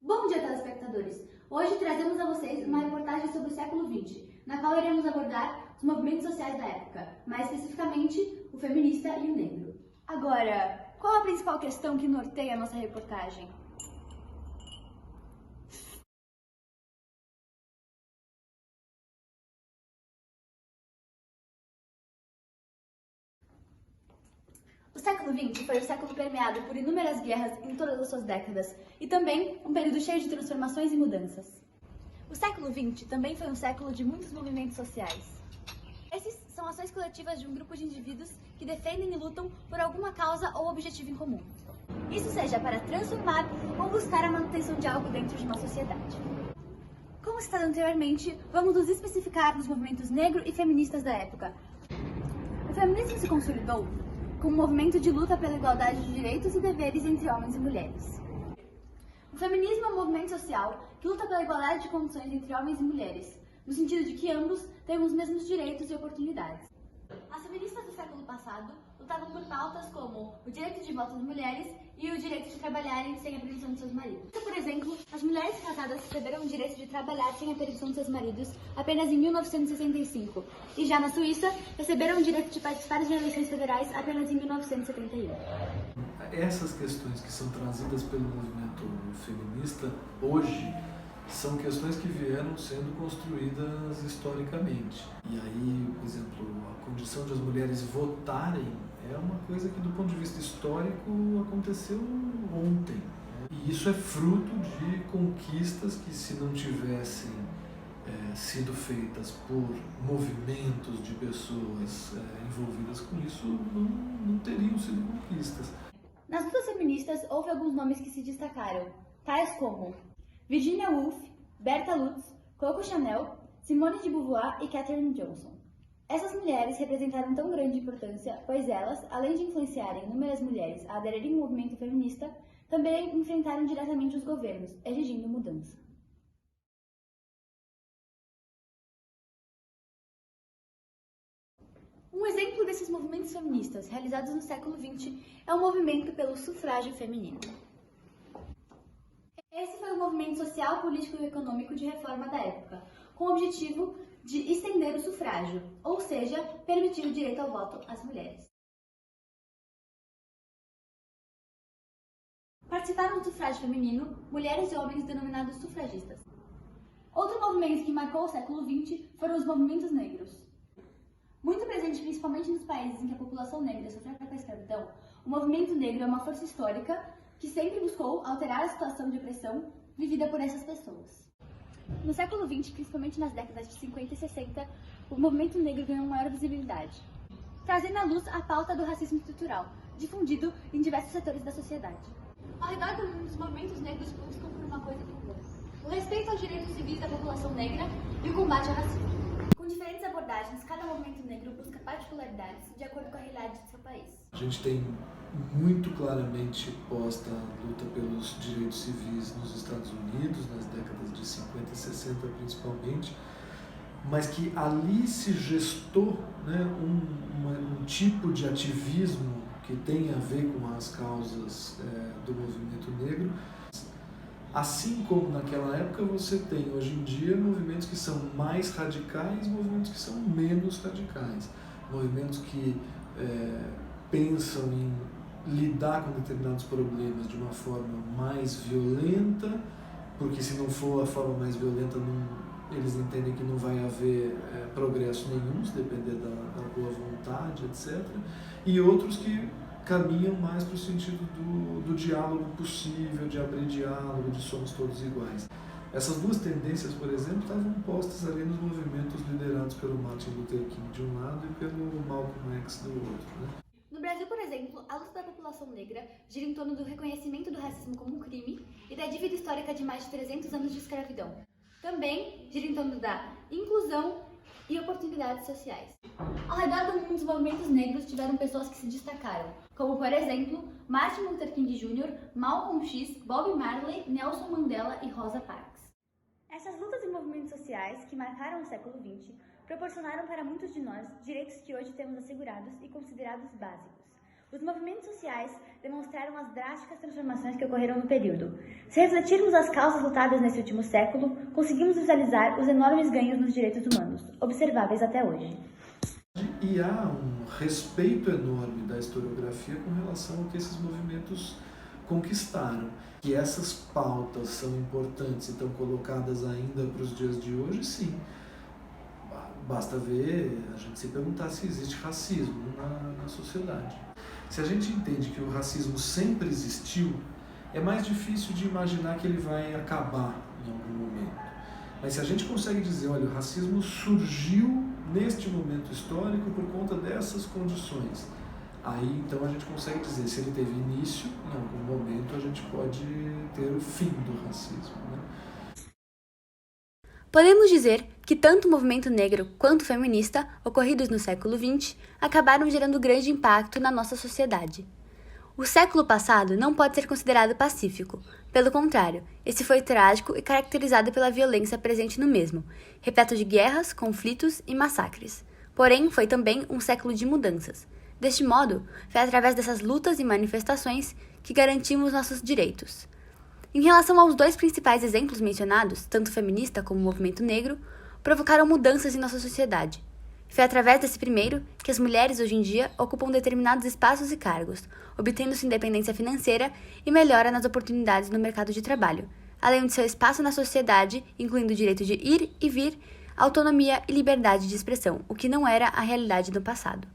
Bom dia, telespectadores! Hoje trazemos a vocês uma reportagem sobre o século XX, na qual iremos abordar os movimentos sociais da época, mais especificamente o feminista e o negro. Agora, qual a principal questão que norteia a nossa reportagem? O século XX foi um século permeado por inúmeras guerras em todas as suas décadas e também um período cheio de transformações e mudanças. O século XX também foi um século de muitos movimentos sociais. Esses são ações coletivas de um grupo de indivíduos que defendem e lutam por alguma causa ou objetivo em comum. Isso seja para transformar ou buscar a manutenção de algo dentro de uma sociedade. Como citado anteriormente, vamos nos especificar nos movimentos negro e feministas da época. O feminismo se consolidou como um movimento de luta pela igualdade de direitos e deveres entre homens e mulheres. O feminismo é um movimento social que luta pela igualdade de condições entre homens e mulheres, no sentido de que ambos têm os mesmos direitos e oportunidades. As feministas do século passado lutavam por pautas como o direito de voto das mulheres e o direito de trabalharem sem a permissão de seus maridos. Por exemplo, as mulheres casadas receberam o direito de trabalhar sem a permissão de seus maridos apenas em 1965, e já na Suíça receberam o direito de participar de eleições federais apenas em 1971. Essas questões que são trazidas pelo movimento feminista hoje são questões que vieram sendo construídas historicamente. E aí, por exemplo, a condição de as mulheres votarem é uma coisa que, do ponto de vista histórico, aconteceu ontem. E isso é fruto de conquistas que, se não tivessem sido feitas por movimentos de pessoas envolvidas com isso, não teriam sido conquistas. Nas lutas feministas, houve alguns nomes que se destacaram, tais como Virginia Woolf, Berta Lutz, Coco Chanel, Simone de Beauvoir e Katherine Johnson. Essas mulheres representaram tão grande importância, pois elas, além de influenciarem inúmeras mulheres a aderirem ao movimento feminista, também enfrentaram diretamente os governos, exigindo mudança. Um exemplo desses movimentos feministas realizados no século XX é o movimento pelo sufrágio feminino. Esse foi um movimento social, político e econômico de reforma da época, com o objetivo de estender o sufrágio, ou seja, permitir o direito ao voto às mulheres. Participaram do sufrágio feminino mulheres e homens denominados sufragistas. Outro movimento que marcou o século XX foram os movimentos negros. Muito presente principalmente nos países em que a população negra sofreu com a escravidão, o movimento negro é uma força histórica que sempre buscou alterar a situação de opressão vivida por essas pessoas. No século XX, principalmente nas décadas de 50 e 60, o movimento negro ganhou maior visibilidade, trazendo à luz a pauta do racismo estrutural, difundido em diversos setores da sociedade. Ao redor do mundo, os movimentos negros buscam por uma coisa comum: o respeito aos direitos civis da população negra e o combate ao racismo. Com diferentes abordagens, cada movimento negro busca particularidades de acordo com a realidade de seu país. A gente tem muito claramente posta a luta pelos direitos civis nos Estados Unidos, nas décadas de 50 e 60 principalmente, mas que ali se gestou, né, um tipo de ativismo que tem a ver com as causas do movimento negro. Assim como naquela época, você tem hoje em dia movimentos que são mais radicais, movimentos que são menos radicais, movimentos que pensam em lidar com determinados problemas de uma forma mais violenta, porque se não for a forma mais violenta, eles entendem que não vai haver progresso nenhum, se depender da boa vontade, etc. E outros que caminham mais para o sentido do diálogo possível, de abrir diálogo, de somos todos iguais. Essas duas tendências, por exemplo, estavam postas ali nos movimentos liderados pelo Martin Luther King de um lado e pelo Malcolm X do outro, né? No Brasil, por exemplo, a luta da população negra gira em torno do reconhecimento do racismo como um crime e da dívida histórica de mais de 300 anos de escravidão. Também gira em torno da inclusão e oportunidades sociais. Ao redor do mundo, os movimentos negros tiveram pessoas que se destacaram, como, por exemplo, Martin Luther King Jr., Malcolm X, Bob Marley, Nelson Mandela e Rosa Parks. Essas lutas e movimentos sociais, que marcaram o século XX, proporcionaram para muitos de nós direitos que hoje temos assegurados e considerados básicos, Os movimentos sociais demonstraram as drásticas transformações que ocorreram no período. Se refletirmos as causas lutadas nesse último século, conseguimos visualizar os enormes ganhos nos direitos humanos, observáveis até hoje. E há um respeito enorme da historiografia com relação ao que esses movimentos conquistaram. Que essas pautas são importantes e estão colocadas ainda para os dias de hoje, sim. Basta ver, a gente se perguntar se existe racismo na sociedade. Se a gente entende que o racismo sempre existiu, é mais difícil de imaginar que ele vai acabar em algum momento. Mas se a gente consegue dizer, olha, o racismo surgiu neste momento histórico por conta dessas condições, aí então a gente consegue dizer, se ele teve início, em algum momento a gente pode ter o fim do racismo, né? Podemos dizer que tanto o movimento negro quanto o feminista, ocorridos no século XX, acabaram gerando grande impacto na nossa sociedade. O século passado não pode ser considerado pacífico. Pelo contrário, esse foi trágico e caracterizado pela violência presente no mesmo, repleto de guerras, conflitos e massacres. Porém, foi também um século de mudanças. Deste modo, foi através dessas lutas e manifestações que garantimos nossos direitos. Em relação aos dois principais exemplos mencionados, tanto o feminista como o movimento negro, provocaram mudanças em nossa sociedade. Foi através desse primeiro que as mulheres hoje em dia ocupam determinados espaços e cargos, obtendo sua independência financeira e melhora nas oportunidades no mercado de trabalho, além de seu espaço na sociedade, incluindo o direito de ir e vir, autonomia e liberdade de expressão, o que não era a realidade no passado.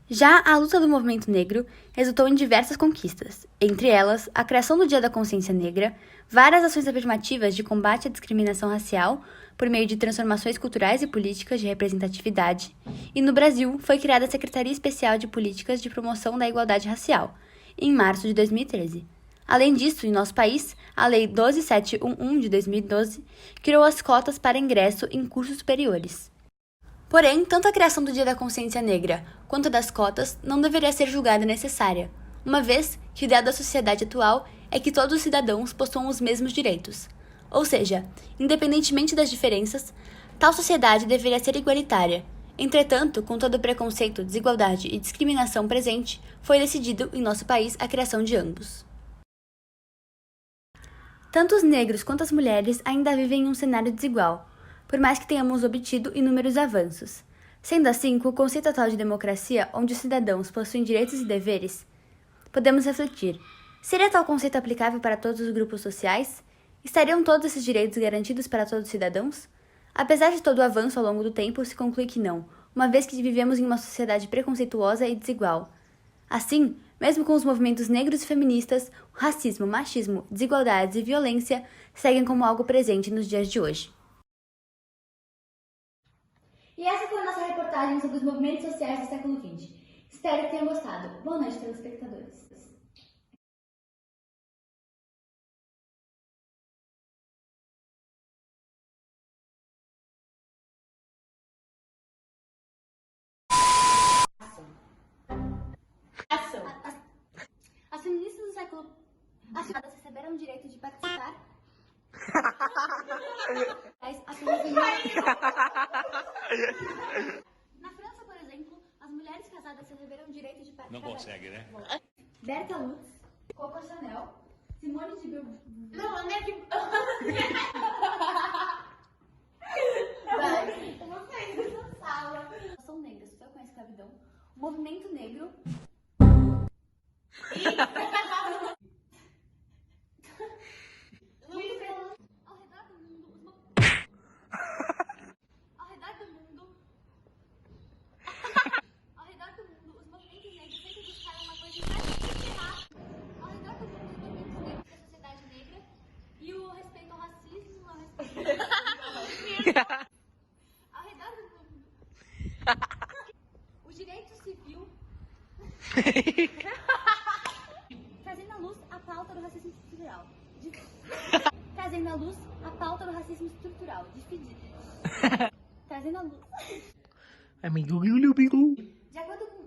Já a luta do movimento negro resultou em diversas conquistas, entre elas a criação do Dia da Consciência Negra, várias ações afirmativas de combate à discriminação racial por meio de transformações culturais e políticas de representatividade, e no Brasil foi criada a Secretaria Especial de Políticas de Promoção da Igualdade Racial, em março de 2013. Além disso, em nosso país, a Lei 12711 de 2012 criou as cotas para ingresso em cursos superiores. Porém, tanto a criação do Dia da Consciência Negra quanto a das cotas não deveria ser julgada necessária, uma vez que o ideal da sociedade atual é que todos os cidadãos possuam os mesmos direitos. Ou seja, independentemente das diferenças, tal sociedade deveria ser igualitária. Entretanto, com todo o preconceito, desigualdade e discriminação presente, foi decidido em nosso país a criação de ambos. Tanto os negros quanto as mulheres ainda vivem em um cenário desigual, por mais que tenhamos obtido inúmeros avanços. Sendo assim, com o conceito atual de democracia, onde os cidadãos possuem direitos e deveres, podemos refletir: seria tal conceito aplicável para todos os grupos sociais? Estariam todos esses direitos garantidos para todos os cidadãos? Apesar de todo o avanço ao longo do tempo, se conclui que não, uma vez que vivemos em uma sociedade preconceituosa e desigual. Assim, mesmo com os movimentos negros e feministas, o racismo, machismo, desigualdades e violência seguem como algo presente nos dias de hoje. E essa foi a nossa reportagem sobre os movimentos sociais do século XX. Espero que tenham gostado. Boa noite, telespectadores. Ação. As feministas do século... As feministas receberam o direito de participar... Na França, por exemplo, as mulheres casadas receberam o direito de participar. Não consegue, né? Berta Lutz, Coco Chanel, Simone de Beauvoir. Não, onde é que... Vai. Vocês nessa sala. São negras, foi com a escravidão. O movimento negro. Ao redor do mundo, os movimentos negros sempre buscaram uma coisa mais. Ao redor do mundo, os movimentos negros da sociedade negra e o respeito ao racismo, ao respeito ao redor do mundo, o direito civil, trazendo à luz a pauta do racismo estrutural. Trazendo à luz a pauta do racismo estrutural. Trazendo à luz. Amigo, De acordo com